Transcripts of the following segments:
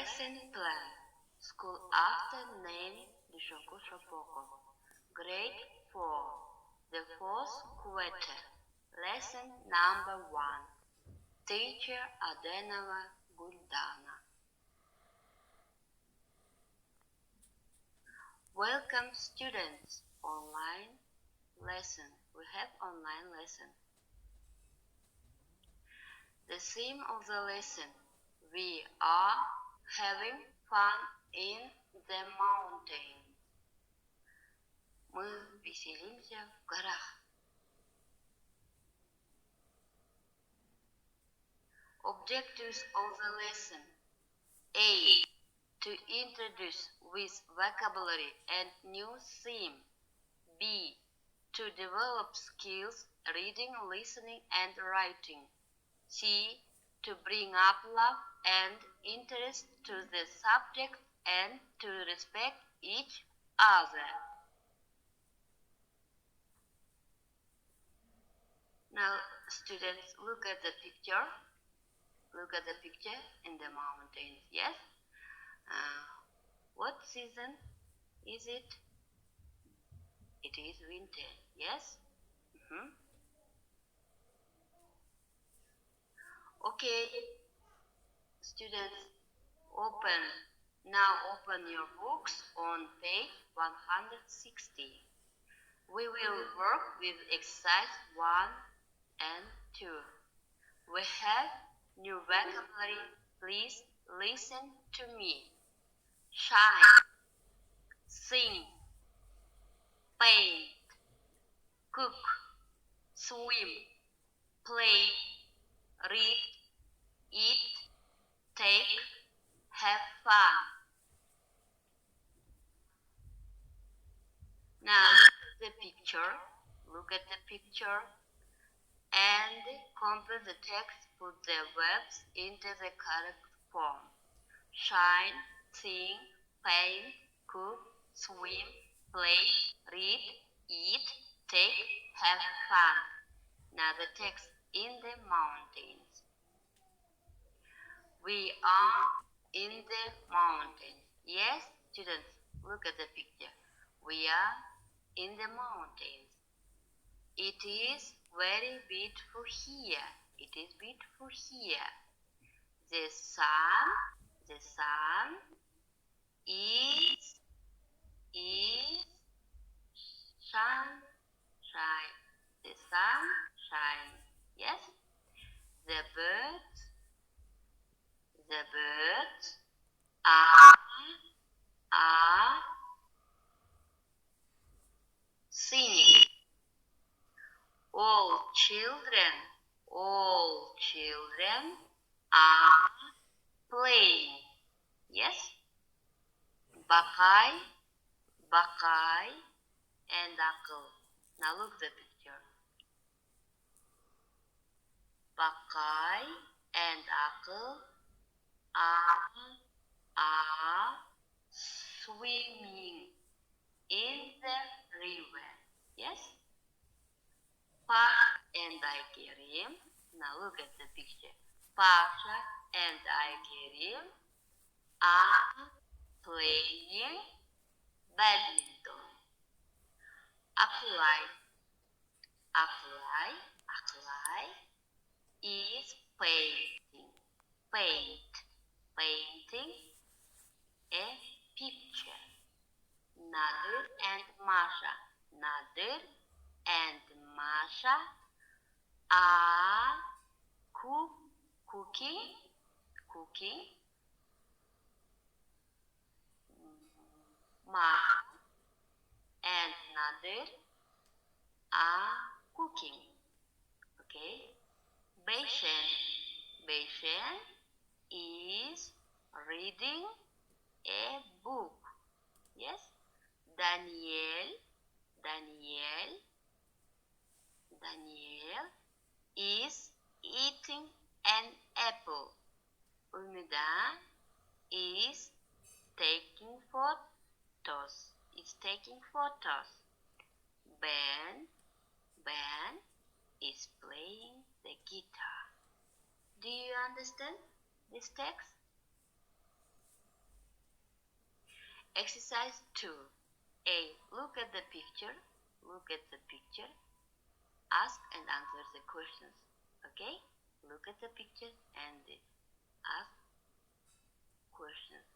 Lesson plan. School after name Д.Шопоков. Grade 4. The fourth quarter. Lesson number 1. Teacher Аденова Гульдана. Welcome students. Online lesson. We have online lesson. The theme of the lesson. We are having fun in the mountain. Мы веселимся в горах. Objectives of the lesson. A. To introduce with vocabulary and new theme. B. To develop skills reading, listening, and writing. C. To bring up love and interest to the subject and to respect each other. Now, students, look at the picture. Look at the picture in the mountains, yes? What season is it? It is winter, yes? Okay, students, now open your books on page 160. We will work with exercise 1 and 2. We have new vocabulary. Please listen to me. Shine, sing, paint, cook, swim, play, read, eat, take, have fun. Now look at the picture and complete the text. Put the verbs into the correct form. Shine, sing, paint, cook, swim, play, read, eat, take, have fun. Now the text in the mountains. We are in the mountains. Yes, students, look at the picture. We are in the mountains. It is very beautiful here. It is beautiful here. The sun is shine. The sun shines. Yes? The birds are singing. All children are playing. Yes? Bakay and Akıl. Now look at the picture. Bakay and Akıl are swimming in the river. Yes? Pasha and Aykerim. Now look at the picture. Pasha and Aykerim are playing badminton. Aklay is painting a picture. Nadir and Masha are cooking. Masha and Nadir are cooking. Okay. Beishen is reading a book. Yes. Daniel is eating an apple. Umida is taking photos. Ben is playing the guitar. Do you understand this text? Exercise 2. A. Look at the picture. Look at the picture. Ask and answer the questions. Okay? Look at the picture and ask questions.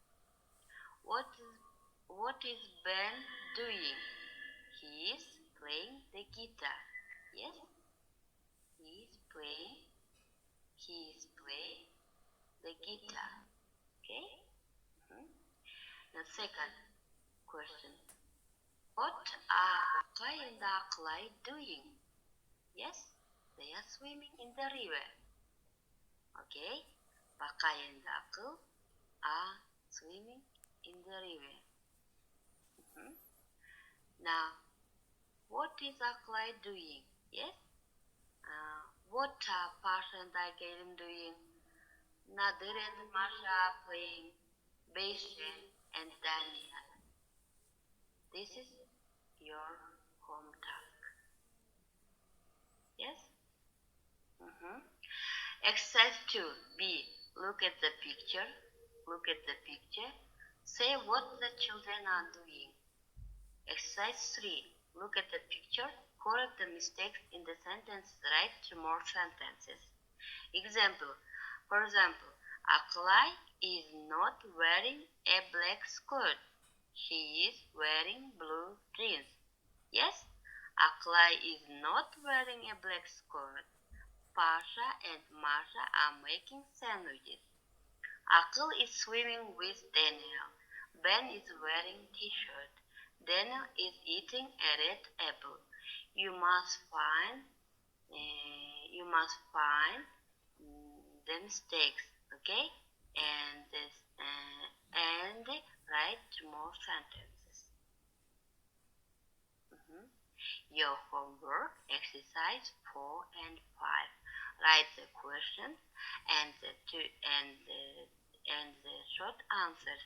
What is Ben doing? He is playing the guitar. Yes? He is playing the guitar. Okay? The second question. What are Kay and Aklai doing? Yes, they are swimming in the river. Okay? Bakay and Akil are swimming in the river. Now, what is Aklai doing? Yes? What are Pasha and Akerim doing? Nadir and Masha are playing Beishan and Daniel. This is your home task. Yes? Exercise 2. B. Look at the picture. Look at the picture. Say what the children are doing. Exercise 3. Look at the picture. Correct the mistakes in the sentence. Write 2 more sentences. Example. For example, Aklai is not wearing a black skirt. She is wearing blue jeans. Yes, Aklai is not wearing a black skirt. Pasha and Masha are making sandwiches. Akil is swimming with Daniel. Ben is wearing t-shirt. Daniel is eating a red apple. You must find the mistakes, okay? And write 2 more sentences. Your homework, exercise 4 and 5. Write the questions and the short answers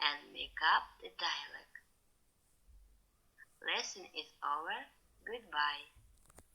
and make up the dialogue. Lesson is over. Goodbye.